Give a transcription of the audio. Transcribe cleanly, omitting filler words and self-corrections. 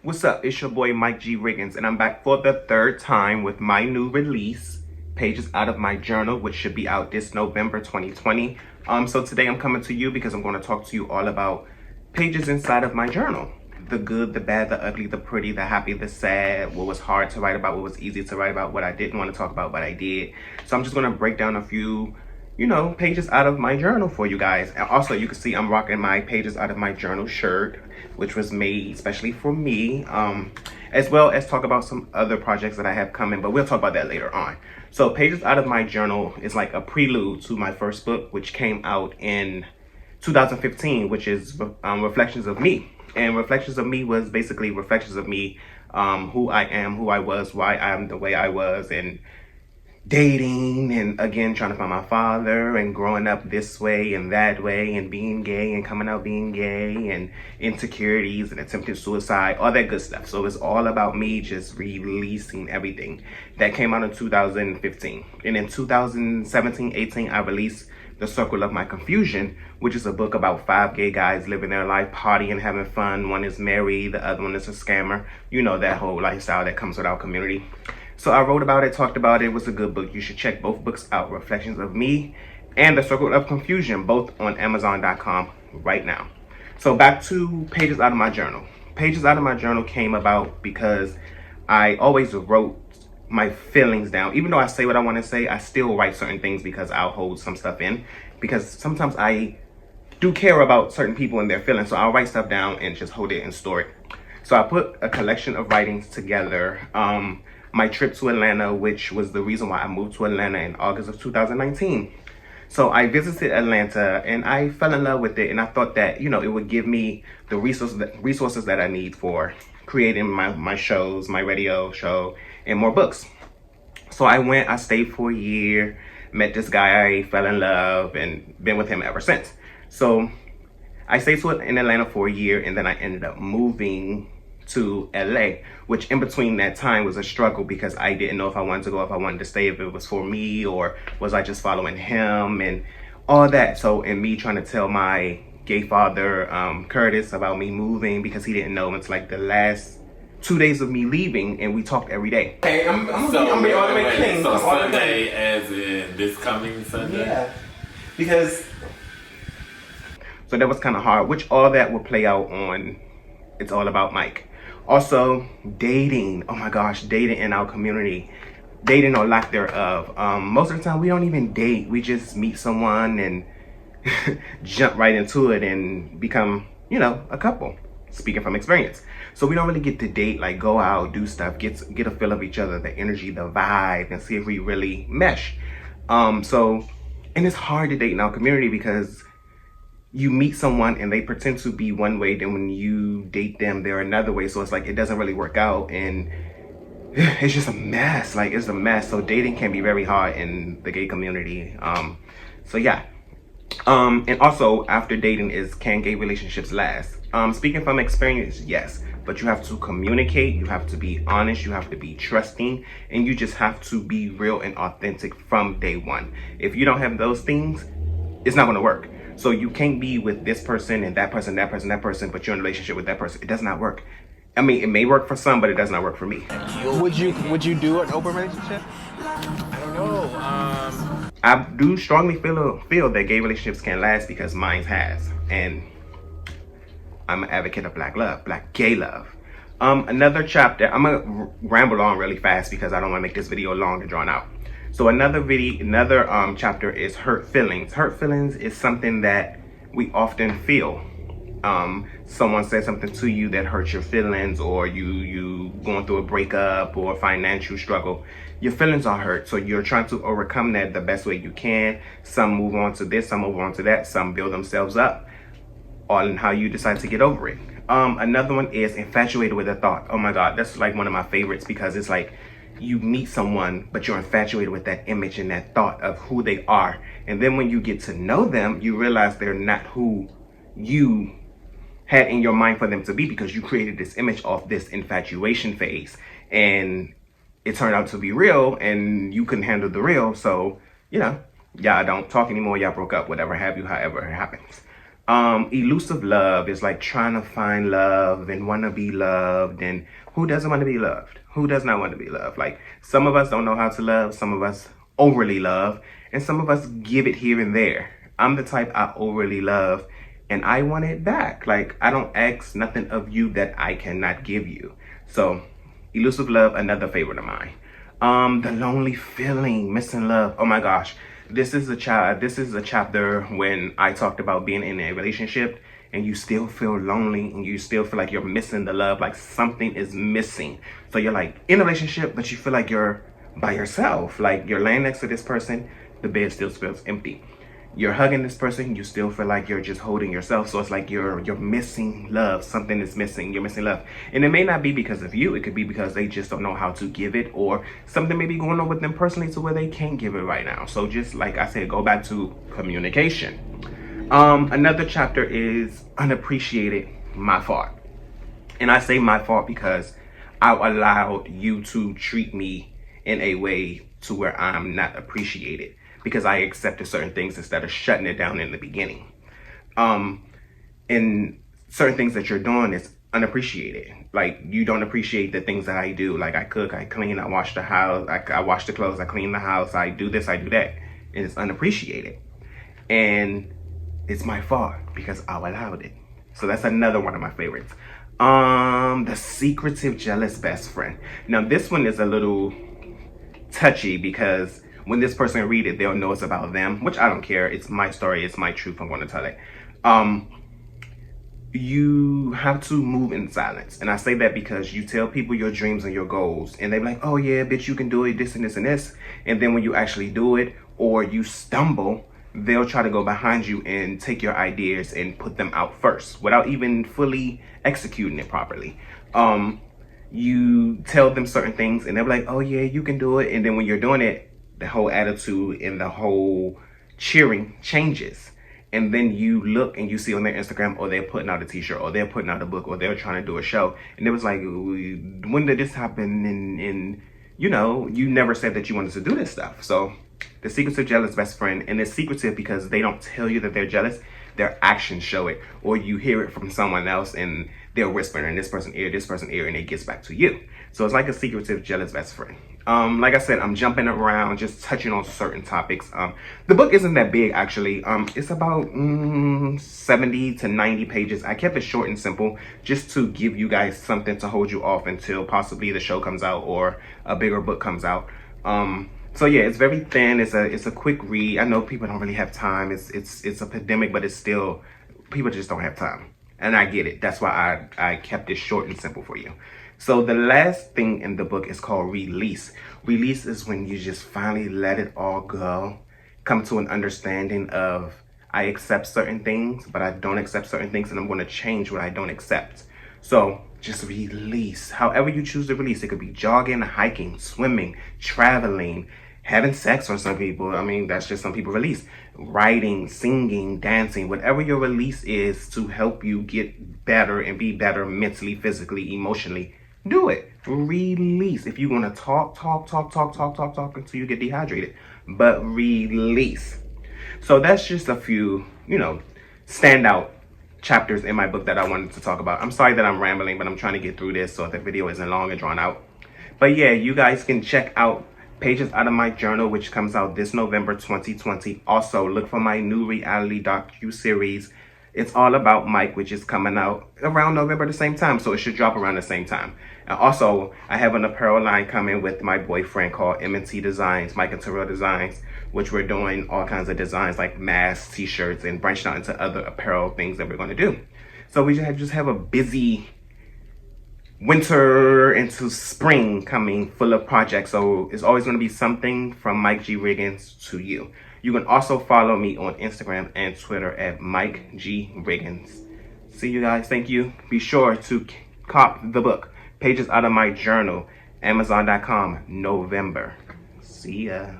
What's up? It's your boy Mike G. Riggins, and I'm back for the third time with my new release, Pages Out of My Journal, which should be out this November 2020. So today I'm coming to you because I'm going to talk to you all about pages inside of my journal. The good, the bad, the ugly, the pretty, the happy, the sad, what was hard to write about, what was easy to write about, what I didn't want to talk about, but I did. So I'm just going to break down a few pages out of my journal for you guys. And also, you can see I'm rocking my Pages Out of My Journal shirt, which was made especially for me, as well as talk about some other projects that I have coming, but we'll talk about that later on. So Pages Out of My Journal is like a prelude to my first book, which came out in 2015, which is Reflections of Me. And Reflections of Me was basically reflections of me, who I am, who I was, why I'm the way I was, and dating, and again trying to find my father, and growing up this way and that way, and being gay and coming out being gay, and insecurities and attempted suicide, all that good stuff. So it's all about me just releasing everything. That came out in 2015. And in 2017-18 I released The Circle of My Confusion, which is a book about 5 gay guys living their life, partying, having fun. One is married, the other one is a scammer. You know, that whole lifestyle that comes with our community. So I wrote about it, talked about it. It was a good book. You should check both books out, Reflections of Me and The Circle of Confusion, both on Amazon.com right now. So back to Pages Out of My Journal. Pages Out of My Journal came about because I always wrote my feelings down. Even though I say what I want to say, I still write certain things because I'll hold some stuff in. Because sometimes I do care about certain people and their feelings. So I'll write stuff down and just hold it and store it. So I put a collection of writings together. My trip to Atlanta, which was the reason why I moved to Atlanta in August of 2019. So I visited Atlanta and I fell in love with it, and I thought that, it would give me the resources that I need for creating my shows, my radio show, and more books. So I stayed for a year, met this guy, I fell in love, and been with him ever since. So I stayed in Atlanta for a year, and then I ended up moving to LA, which in between that time was a struggle because I didn't know if I wanted to go, if I wanted to stay, if it was for me, or was I just following him and all that. So, and me trying to tell my gay father, Curtis, about me moving because he didn't know until like the last 2 days of me leaving, and we talked every day. Hey, I'm Sunday as in this coming Sunday? Yeah, because so that was kind of hard, which all that will play out on It's All About Mike. Also, dating. Oh my gosh, dating in our community. Dating or lack thereof. Most of the time, we don't even date. We just meet someone and jump right into it and become, a couple. Speaking from experience. So we don't really get to date, like go out, do stuff, get a feel of each other, the energy, the vibe, and see if we really mesh. And it's hard to date in our community because you meet someone and they pretend to be one way, then when you date them, they're another way. So it's like, it doesn't really work out, and it's just a mess. Like, it's a mess. So dating can be very hard in the gay community. So yeah. And also after dating is, can gay relationships last? Speaking from experience, yes, but you have to communicate, you have to be honest, you have to be trusting, and you just have to be real and authentic from day one. If you don't have those things, it's not going to work. So you can't be with this person and that person, that person, that person, but you're in a relationship with that person. It does not work. I mean, it may work for some, but it does not work for me. Would you do an open relationship? I don't know. I do strongly feel that gay relationships can last because mine has. And I'm an advocate of black love, black gay love. Another chapter, I'm going to ramble on really fast because I don't want to make this video long and drawn out. So another chapter is hurt feelings. Hurt feelings is something that we often feel. Someone said something to you that hurts your feelings, or you going through a breakup or financial struggle. Your feelings are hurt, so you're trying to overcome that the best way you can. Some move on to this, some move on to that, some build themselves up, all in how you decide to get over it. Another one is infatuated with a thought. Oh my God, that's like one of my favorites because it's like, you meet someone, but you're infatuated with that image and that thought of who they are. And then when you get to know them, you realize they're not who you had in your mind for them to be, because you created this image of this infatuation phase. And it turned out to be real, and you couldn't handle the real. So, y'all don't talk anymore, y'all broke up, whatever have you, however it happens. Elusive love is like trying to find love and want to be loved. And who doesn't want to be loved? Who does not want to be loved? Like, some of us don't know how to love. Some of us overly love. And some of us give it here and there. I'm the type I overly love. And I want it back. Like, I don't ask nothing of you that I cannot give you. So, elusive love, another favorite of mine. The lonely feeling, missing love. Oh my gosh. This is a chapter when I talked about being in a relationship and you still feel lonely and you still feel like you're missing the love, like something is missing. So you're like in a relationship, but you feel like you're by yourself. Like you're laying next to this person, the bed still feels empty. You're hugging this person, you still feel like you're just holding yourself. So it's like you're missing love. Something is missing. You're missing love. And it may not be because of you. It could be because they just don't know how to give it, or something may be going on with them personally to where they can't give it right now. So just like I said, go back to communication. Another chapter is Unappreciated, my fault. And I say my fault because I allowed you to treat me in a way to where I'm not appreciated, because I accepted certain things instead of shutting it down in the beginning. And certain things that you're doing is unappreciated. Like, you don't appreciate the things that I do. Like, I cook, I clean, I wash the house, I wash the clothes, I clean the house, I do this, I do that. And it's unappreciated. And it's my fault because I allowed it. So that's another one of my favorites. The secretive, jealous best friend. Now, this one is a little touchy because when this person read it, they'll know it's about them, which I don't care. It's my story. It's my truth. I'm going to tell it. You have to move in silence. And I say that because you tell people your dreams and your goals, and they're like, oh yeah, bitch, you can do it, this and this and this. And then when you actually do it, or you stumble, they'll try to go behind you and take your ideas and put them out first without even fully executing it properly. You tell them certain things and they're like, oh yeah, you can do it. And then when you're doing it, the whole attitude and the whole cheering changes. And then you look and you see on their Instagram, or they're putting out a t-shirt, or they're putting out a book, or they're trying to do a show. And it was like, when did this happen? And you know, you never said that you wanted to do this stuff. So the secretive jealous best friend, and it's secretive because they don't tell you that they're jealous. Their actions show it, or you hear it from someone else and they're whispering in this person's ear, and it gets back to you. So it's like a secretive jealous best friend. Like I said, I'm jumping around, just touching on certain topics. The book isn't that big, actually. It's about 70 to 90 pages. I kept it short and simple just to give you guys something to hold you off until possibly the show comes out or a bigger book comes out. So yeah, it's very thin. It's a quick read. I know people don't really have time. It's a pandemic, but it's still, people just don't have time. And I get it. That's why I kept it short and simple for you. So the last thing in the book is called release. Release is when you just finally let it all go. Come to an understanding of, I accept certain things, but I don't accept certain things, and I'm going to change what I don't accept. So just release. However you choose to release. It could be jogging, hiking, swimming, traveling, having sex for some people. I mean, that's just some people release. Writing, singing, dancing, whatever your release is to help you get better and be better mentally, physically, emotionally, do it. Release. If you're going to talk until you get dehydrated, but release. So that's just a few, standout chapters in my book that I wanted to talk about. I'm sorry that I'm rambling, but I'm trying to get through this so the video isn't long and drawn out. But yeah, you guys can check out Pages Out of My Journal, which comes out this November 2020. Also, look for my new reality docu-series. It's all about Mike, which is coming out around November the same time, so it should drop around the same time. And also, I have an apparel line coming with my boyfriend called M&T Designs, Mike and Terrell Designs, which we're doing all kinds of designs like masks, t-shirts, and branching out into other apparel things that we're going to do. So we just have a busy winter into spring coming, full of projects. So it's always going to be something from Mike G. Riggins to you. You can also follow me on Instagram and Twitter at Mike G. Riggins. See you guys. Thank you. Be sure to cop the book, Pages Out of My Journal, Amazon.com, November. See ya.